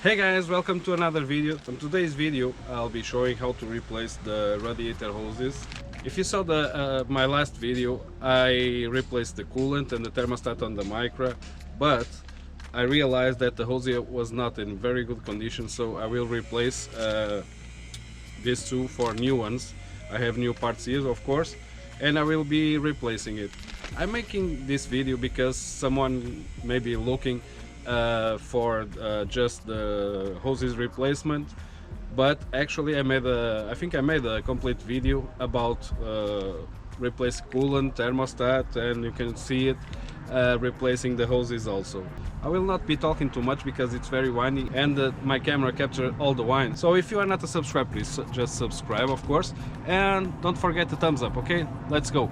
Hey guys, welcome to another video. In today's video I'll be showing how to replace the radiator hoses. If you saw my last video, I replaced the coolant and the thermostat on the Micra, but I realized that the hose was not in very good condition, so I will replace these two for new ones. I have new parts here, of course, and I will be replacing it. I'm making this video because someone may be looking for just the hoses replacement, but actually I think I made a complete video about replace coolant, thermostat, and you can see it replacing the hoses also. I will not be talking too much because it's very whiny and my camera captured all the whine. So if you are not a subscriber, please just subscribe, of course, and don't forget the thumbs up. Okay, let's go.